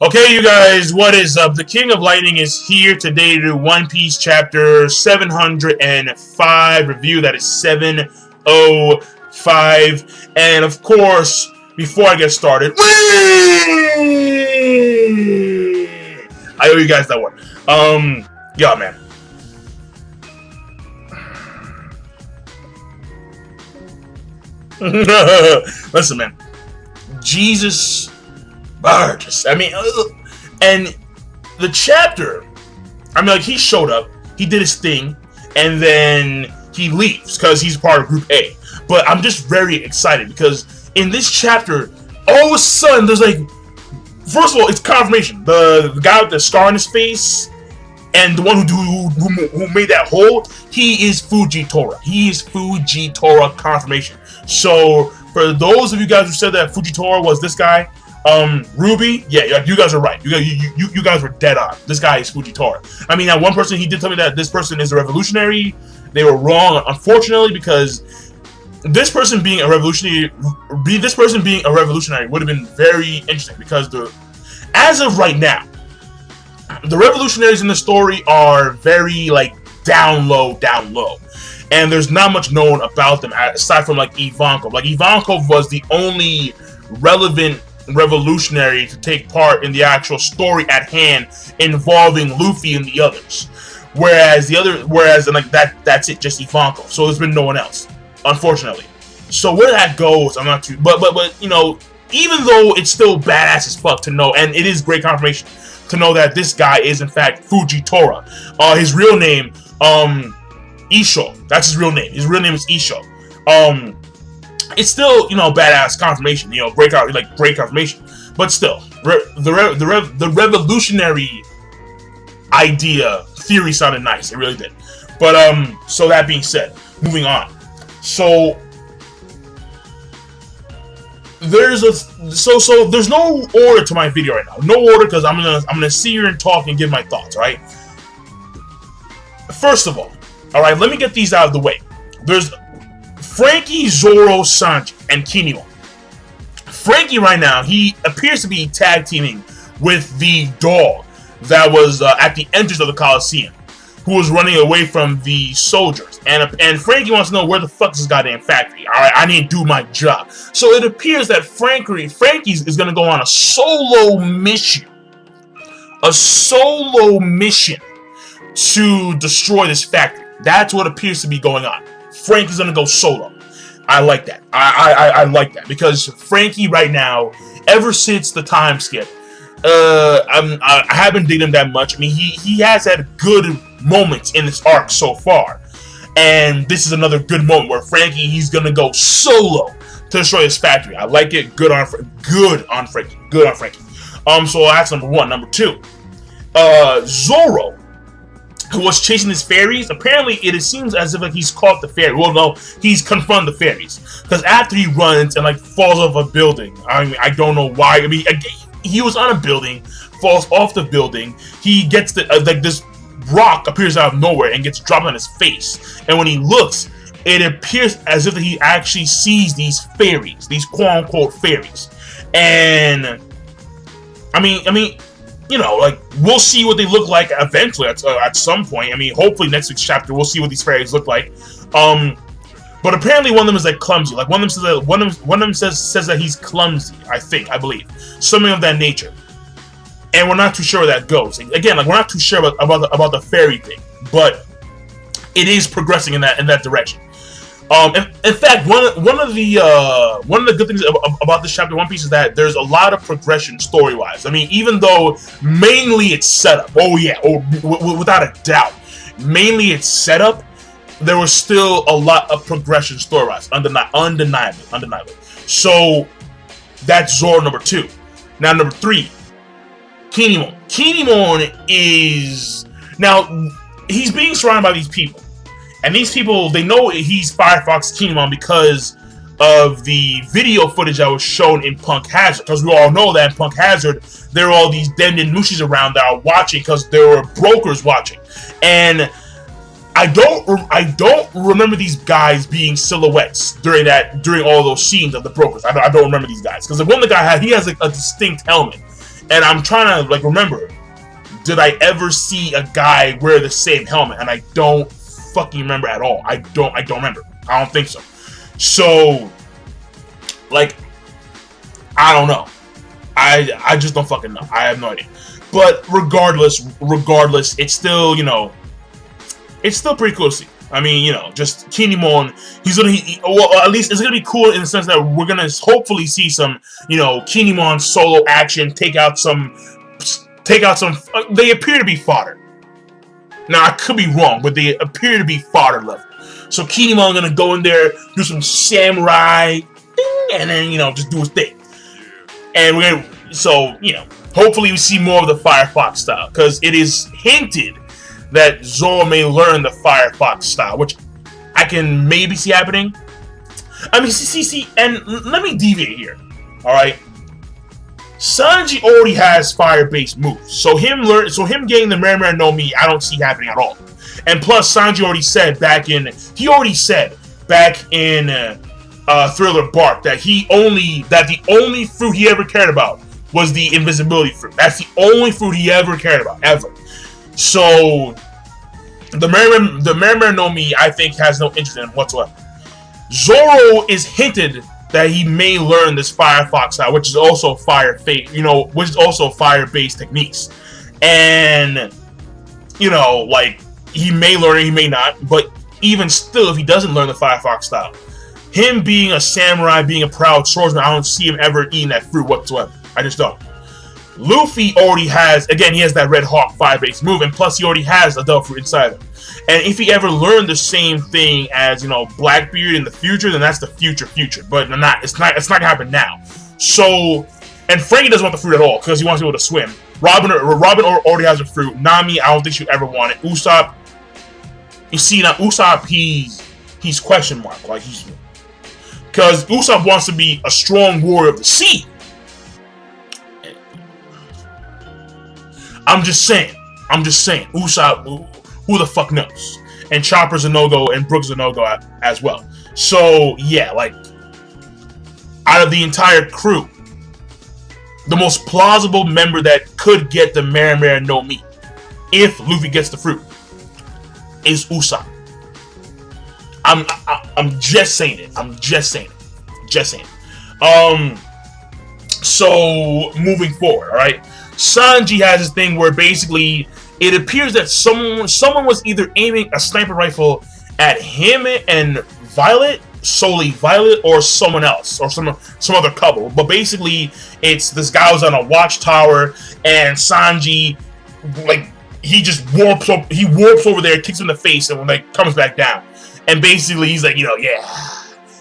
Okay, you guys, what is up? The King of Lightning is here today to do One Piece chapter 705 review. That is 705. And of course, before I get started, I owe you guys that one. Yeah, man. Listen, man. Jesus Burgess. I mean, and the chapter, I mean, like, he showed up, he did his thing, and then he leaves because he's part of Group A. But I'm just very excited because in this chapter, all of a sudden, there's like, first of all, it's confirmation. The guy with the scar on his face and the one who made that hole, he is Fujitora. He is Fujitora confirmation. So for those of you guys who said that Fujitora was this guy, Ruby, yeah, you guys are right. You guys were dead on. This guy is Fujitora. I mean, that one person, he did tell me that this person is a revolutionary. They were wrong, unfortunately, because this person being a revolutionary would have been very interesting because as of right now, the revolutionaries in the story are very like down low, and there's not much known about them aside from like Ivankov. Like, Ivankov was the only relevant revolutionary to take part in the actual story at hand involving Luffy and the others, whereas like that's it, just Ivankov. So there's been no one else, unfortunately. So where that goes, I'm not too, but you know, even though it's still badass as fuck to know, and it is great confirmation to know that this guy is in fact Fujitora. His real name, Isho. That's his real name. His real name is Isho. It's still, you know, badass confirmation. You know, great confirmation. But still, the revolutionary idea theory sounded nice. It really did. But so that being said, moving on. So there's no order to my video right now. No order because I'm gonna sit here and talk and give my thoughts. Right. First of all right, let me get these out of the way. There's Frankie, Zoro, Sanji, and Kinemon. Frankie right now, he appears to be tag teaming with the dog that was at the entrance of the Coliseum, who was running away from the soldiers. And Frankie wants to know where the fuck is this goddamn factory. Alright, I need to do my job. So it appears that Frankie is going to go on a solo mission. A solo mission to destroy this factory. That's what appears to be going on. Frankie's gonna go solo. I like that. I like that because Frankie right now, ever since the time skip, I haven't digged him that much. I mean, he has had good moments in this arc so far, and this is another good moment where he's gonna go solo to destroy his factory. I like it. Good on Frankie. So that's number one. Number two, Zoro, who was chasing his fairies. Apparently, it seems as if like he's caught the fairy. Well, no, he's confronted the fairies because after he runs and like falls off a building. I mean, I don't know why. I mean, he was on a building, falls off the building. He gets like this rock appears out of nowhere and gets dropped on his face. And when he looks, it appears as if he actually sees these fairies, these quote unquote fairies. And I mean. You know, like, we'll see what they look like eventually at some point. I mean, hopefully next week's chapter we'll see what these fairies look like. But apparently one of them is like clumsy. Like one of them says that he's clumsy. I believe something of that nature. And we're not too sure where that goes. Again, like, we're not too sure about the fairy thing, but it is progressing in that direction. In fact, one of the good things about this chapter One Piece is that there's a lot of progression story-wise. I mean, even though mainly it's setup, without a doubt, mainly it's setup, there was still a lot of progression story-wise, undeniably. So that's Zoro number two. Now number three, Kinemon. Kinemon is now he's being surrounded by these people. And these people, they know he's Firefox Kinemon because of the video footage that was shown in Punk Hazard. Because we all know that in Punk Hazard, there are all these Denden Mushis around that are watching because there were brokers watching. And I don't remember these guys being silhouettes during all those scenes of the brokers. I don't remember these guys because the one the guy had, he has like a distinct helmet. And I'm trying to like remember, did I ever see a guy wear the same helmet? And I don't fucking remember at all. I don't remember. I don't think so. So, like, I don't know. I just don't fucking know. I have no idea. But regardless, it's still, you know, it's still pretty cool to see. I mean, you know, just Kinemon, well, at least it's gonna be cool in the sense that we're gonna hopefully see some, you know, Kinemon solo action, take out some, they appear to be fodder. Now, I could be wrong, but they appear to be fodder level. So Kinemon gonna go in there, do some samurai, ding, and then, you know, just do his thing. And we're gonna, so, you know, hopefully we see more of the Firefox style, because it is hinted that Zoro may learn the Firefox style, which I can maybe see happening. I mean, see, and let me deviate here, alright? Sanji already has fire-based moves, so him getting the Mare no Mi, I don't see happening at all. And plus, Sanji already said back in Thriller Bark that the only fruit he ever cared about was the invisibility fruit. That's the only fruit he ever cared about, ever. So the Mare no Mi, I think, has no interest in him whatsoever. Zoro is hinted that he may learn this Firefox style, which is also fire-based techniques. And, you know, like, he may learn it, he may not, but even still, if he doesn't learn the Firefox style, him being a samurai, being a proud swordsman, I don't see him ever eating that fruit whatsoever. I just don't. Luffy already has, again, he has that Red Hawk fire-based move, and plus he already has a Devil Fruit inside him. And if he ever learned the same thing as, you know, Blackbeard in the future, then that's the future. But it's not gonna happen now. So, and Frankie doesn't want the fruit at all because he wants to be able to swim. Robin already has a fruit. Nami, I don't think she'd ever want it. Usopp, you see now, Usopp, he's question mark, like because Usopp wants to be a strong warrior of the sea. I'm just saying. Usopp, who the fuck knows? And Chopper's a no-go, and Brook's a no-go as well. So, yeah, like, out of the entire crew, the most plausible member that could get the Mare no Mi, if Luffy gets the fruit, is Usopp. I'm just saying it. So, moving forward, alright? Sanji has this thing where basically it appears that someone was either aiming a sniper rifle at him and Violet, solely Violet, or someone else, or some other couple. But basically, it's this guy was on a watchtower, and Sanji, like, he just warps over there, kicks him in the face, and like comes back down. And basically, he's like, you know, yeah.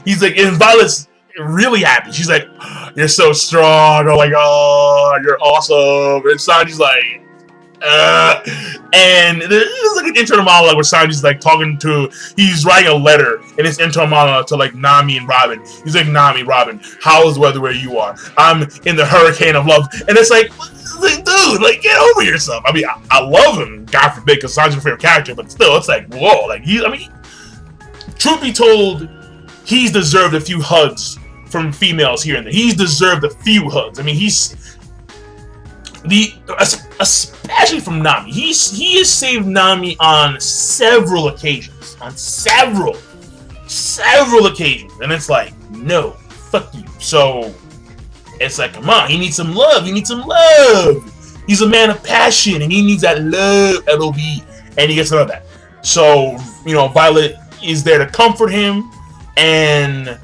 He's like, and Violet's really happy. She's like, you're so strong. Oh my god, you're awesome. And Sanji's like, and there's like an internal monologue where Sanji's like he's writing a letter in his internal monologue to like Nami and Robin. He's like, Nami, Robin, how is the weather where you are? I'm in the hurricane of love. And it's like, dude, like, get over yourself. I mean, I love him, God forbid, because Sanji's my favorite character, but still, it's like, whoa, like, truth be told, he's deserved a few hugs from females here and there. He's deserved a few hugs. I mean, especially from Nami. He has saved Nami on several occasions. And it's like, no, fuck you. So, it's like, come on, he needs some love. He's a man of passion, and he needs that love, LOV. And he gets none of that. So, you know, Violet is there to comfort him, and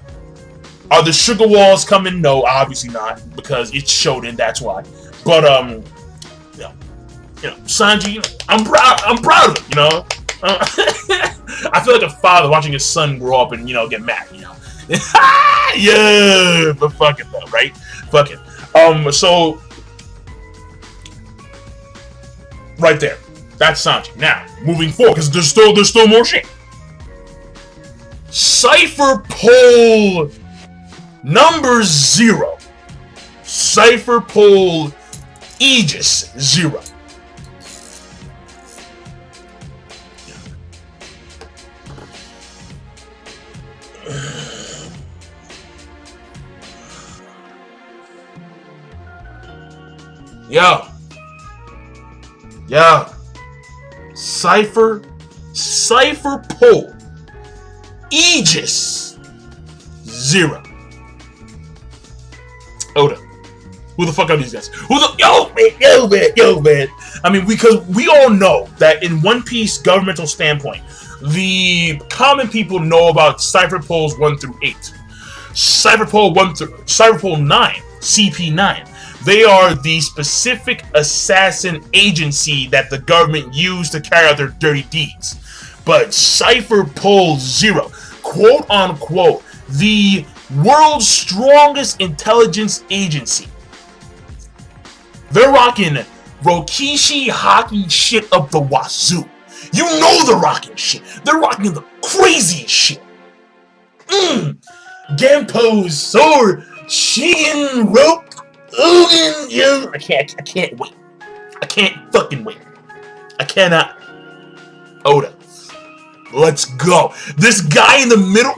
are the sugar walls coming? No, obviously not, because it's Shonen, that's why. But you know, Sanji, I'm proud of him, you know. I feel like a father watching his son grow up and, you know, get mad, you know. Yeah, but fuck it though, right? Fuck it. So right there, that's Sanji. Now, moving forward, because there's still more shit. Cypher Pole number 0. Cypher Pole Aegis 0. Yo. Yo. Cypher Pole. Aegis. 0. Oda. Who the fuck are these guys? Yo man. I mean, because we all know that in One Piece governmental standpoint, the common people know about Cypher Poles 1 through 8. Cypher Pole 9, CP9. They are the specific assassin agency that the government used to carry out their dirty deeds. But Cypher Pole 0, quote unquote, the world's strongest intelligence agency. They're rocking Rokishi hockey shit up the wazoo. You know they're rocking shit. They're rocking the craziest shit. Genpo's sword, Shin rope, I can't wait. I can't fucking wait. I cannot. Oda. Let's go. This guy in the middle,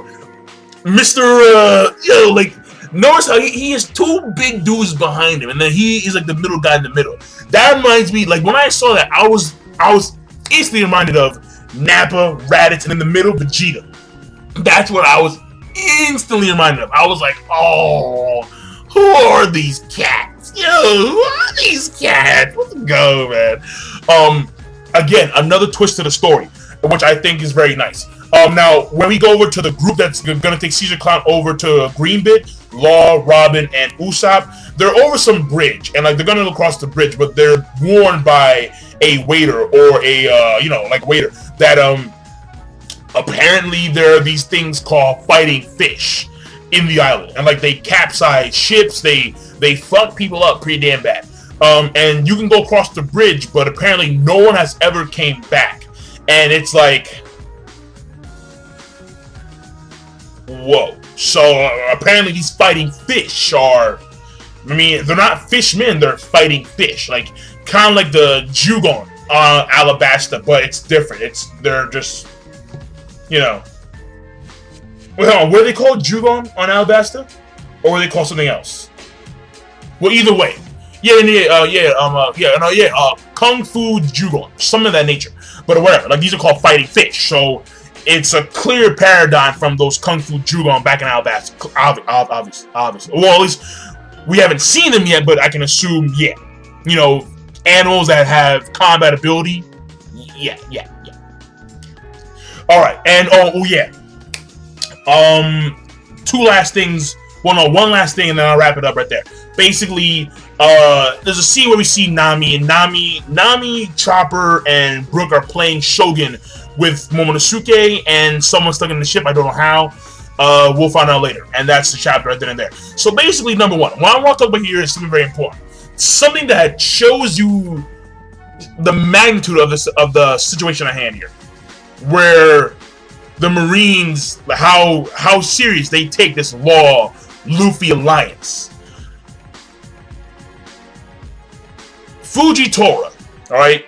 Mr. Notice how he has 2 big dudes behind him, and then he is like the middle guy in the middle. That reminds me, like when I saw that, I was instantly reminded of Nappa, Raditz, and in the middle, Vegeta. That's what I was instantly reminded of. I was like, oh, who are these cats? Yo, who are these cats? Let's go, man. Again, another twist to the story, which I think is very nice. Now, when we go over to the group that's gonna take Caesar Clown over to Greenbit, Law, Robin, and Usopp, they're over some bridge, and like they're gonna cross the bridge, but they're warned by a waiter or a waiter that apparently there are these things called fighting fish in the island, and like they capsize ships, they fuck people up pretty damn bad. And you can go across the bridge, but apparently no one has ever came back, and it's like, whoa. So apparently these fighting fish are, I mean, they're not fishmen, they're fighting fish, like kind of like the Jugon on Alabasta, but it's different. They're just, well, were they called Jugon on Alabasta, or were they called something else? Well, either way, Kung Fu Jugon, something of that nature. But whatever, like these are called fighting fish, so it's a clear paradigm from those Kung Fu Jugon back in Alabasta, obviously. Well, at least we haven't seen them yet, but I can assume, yeah. Animals that have combat ability, yeah. Alright, and two last things. Well, no, one last thing, and then I'll wrap it up right there. Basically, there's a scene where we see Nami, and Nami, Chopper, and Brook are playing Shogun with Momonosuke, and someone stuck in the ship. I don't know how. We'll find out later, and that's the chapter right then and there. So basically, number one, what I want to talk about here is something very important, something that shows you the magnitude of the situation at hand here, where the Marines, how serious they take this Law Luffy alliance. Fujitora, all right.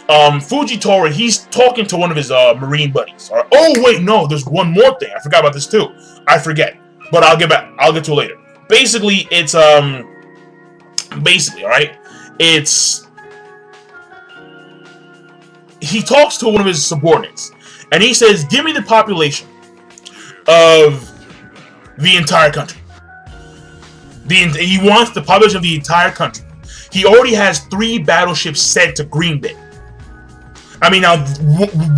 Fujitora, he's talking to one of his Marine buddies. All right? Oh wait, no, there's one more thing. I forgot about this too. I forget, but I'll get to it later. Basically, it's all right. He talks to one of his subordinates, and he says, "Give me the population of the entire country." He wants the population of the entire country. He already has 3 battleships sent to Greenbit. I mean, now,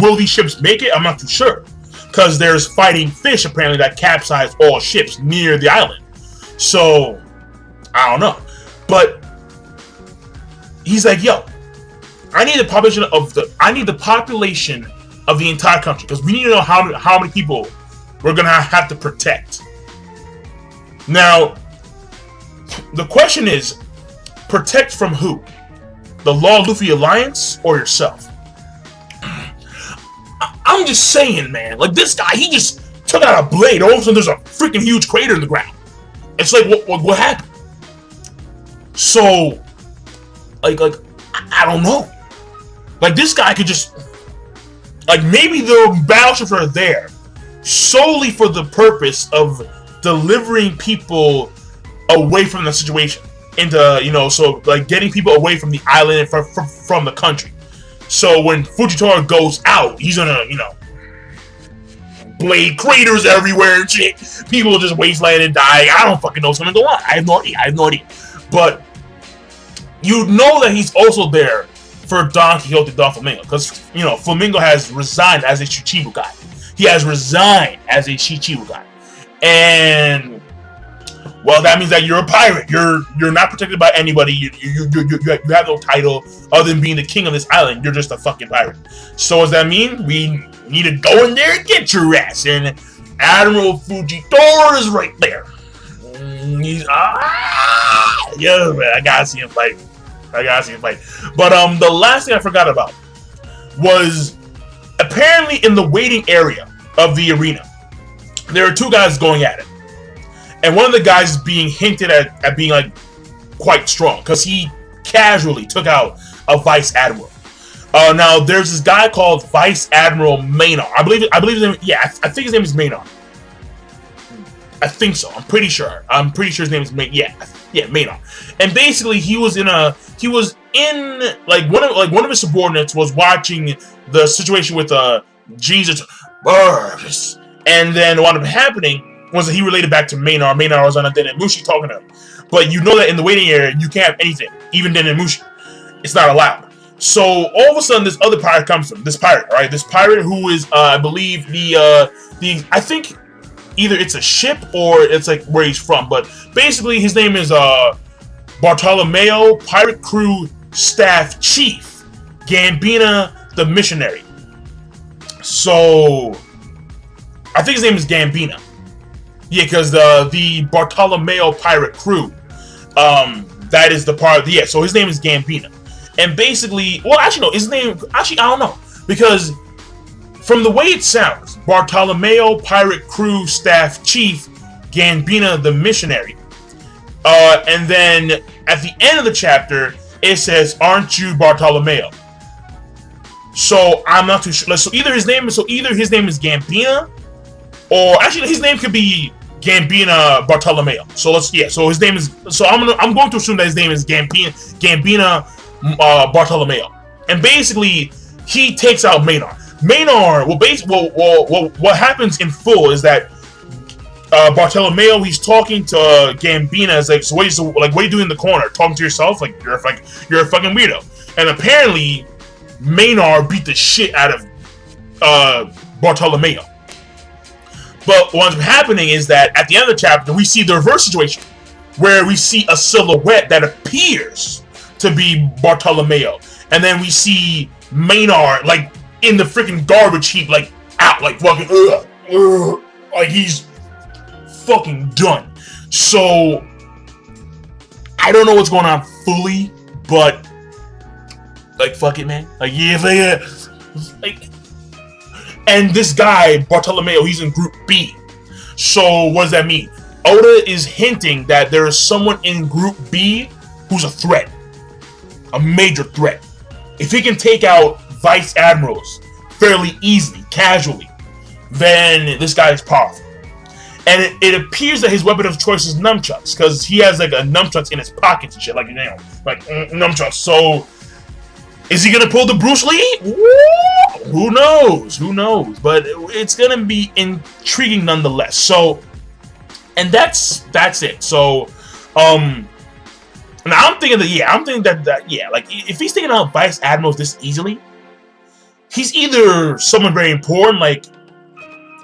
will these ships make it? I'm not too sure. Because there's fighting fish, apparently, that capsize all ships near the island. So, I don't know. But, he's like, yo, I need the population of the entire country. Because we need to know how many people we're going to have to protect. Now, the question is, protect from who? The Law Luffy Alliance or yourself? I'm just saying, man. Like, this guy, he just took out a blade. All of a sudden, there's a freaking huge crater in the ground. It's like, what happened? So, like, I don't know. Like, this guy could just, like, maybe the battleships are there solely for the purpose of delivering people away from the situation. into, you know, so like getting people away from the island and from the country. So when Fujitora goes out, he's gonna, you know, blade craters everywhere and shit. People just wasteland and die. I don't fucking know what's gonna go on. I have no idea. But you know that he's also there for Don Quixote Don Flamingo, because, you know, Flamingo has resigned as a Chichibu guy. He has resigned as a Chichibu guy. And, well, that means that you're a pirate. You're not protected by anybody. You have no title other than being the king of this island. You're just a fucking pirate. So what does that mean? We need to go in there and get your ass. And Admiral Fujitora is right there. He's yeah, man, I gotta see him fight. But the last thing I forgot about was apparently in the waiting area of the arena, there are two guys going at it. And one of the guys is being hinted at being like quite strong because he casually took out a vice admiral. Now there's this guy called Vice Admiral Maynard. I believe his name. Yeah, I think his name is Maynard. I think so. I'm pretty sure his name is Maynard. Yeah, Maynard. And basically, he was in like one of his subordinates was watching the situation with Jizz, and then what ended up happening was that he related back to Maynard. Maynard was on a Dennemushi talking to him. But you know that in the waiting area, you can't have anything, even Dennemushi. It's not allowed. So all of a sudden, this other pirate comes from this pirate, right? This pirate who is, I believe, I think either it's a ship or it's like where he's from. But basically, his name is Bartolomeo, Pirate Crew Staff Chief, Gambina the Missionary. So I think his name is Gambina. Yeah, because the Bartolomeo Pirate Crew, that is the part. Yeah, so his name is Gambina. And basically, well, actually, no, his name, actually, I don't know. Because from the way it sounds, Bartolomeo, Pirate Crew Staff Chief, Gambina the Missionary. And then at the end of the chapter, it says, "Aren't you Bartolomeo?" So I'm not too sure. So either his name is Gambina, or actually his name could be Gambina Bartolomeo. So so his name is, so I'm going to assume that his name is Gambina Bartolomeo. And basically, he takes out Maynard. Maynard, what happens in full is that Bartolomeo, he's talking to Gambina. It's like, so what are you doing in the corner? Talking to yourself? Like you're a fucking weirdo. And apparently, Maynard beat the shit out of Bartolomeo. But what's happening is that at the end of the chapter, we see the reverse situation, where we see a silhouette that appears to be Bartolomeo, and then we see Maynard like in the freaking garbage heap, like out, like fucking like he's fucking done. So I don't know what's going on fully, but like fuck it, man. Like yeah, like. And this guy Bartolomeo, he's in Group B. So what does that mean? Oda is hinting that there is someone in Group B who's a threat. A major threat. If he can take out vice admirals fairly easily, casually, then this guy is powerful. And it appears that his weapon of choice is nunchucks, because he has like a nunchucks in his pockets and shit, like, you know, like nunchucks. So is he gonna pull the Bruce Lee? Who knows? But it's gonna be intriguing nonetheless. So, and that's it. So, now I'm thinking that like if he's taking out vice admirals this easily, he's either someone very important. Like,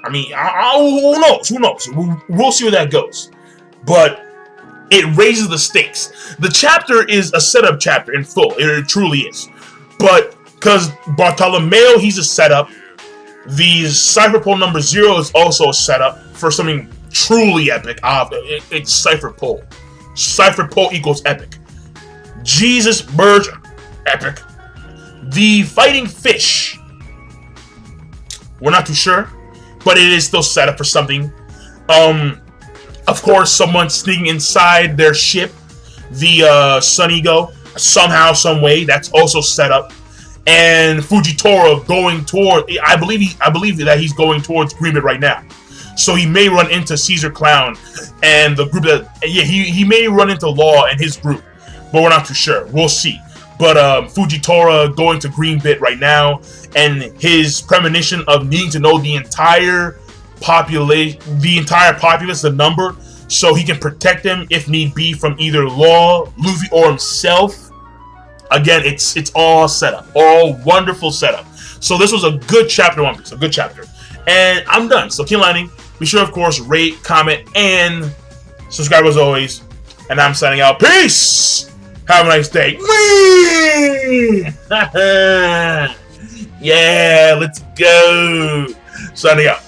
I mean, who knows? We'll see where that goes. But it raises the stakes. The chapter is a setup chapter in full. It truly is. But because Bartolomeo, he's a setup. The Cypher Pole number 0 is also a setup for something truly epic. It's Cypher Pole. Cypher Pole equals epic. Jesus Merge, epic. The Fighting Fish, we're not too sure, but it is still set up for something. Of course, someone sneaking inside their ship, the Sun Ego, somehow, some way, that's also set up. And Fujitora going toward, I believe that he's going towards Greenwood right now. So he may run into Caesar Clown and the group that, yeah, he may run into Law and his group, but we're not too sure. We'll see. But Fujitora going to Green Bit right now, and his premonition of needing to know the entire populace, the number, so he can protect them if need be from either Law, Luffy, or himself. Again, it's all set up, all wonderful setup. So this was a good chapter, One Piece, a good chapter. And I'm done. So King Lightning, be sure, of course, rate, comment, and subscribe as always. And I'm signing out. Peace! Have a nice day. Yeah, let's go. Signing out.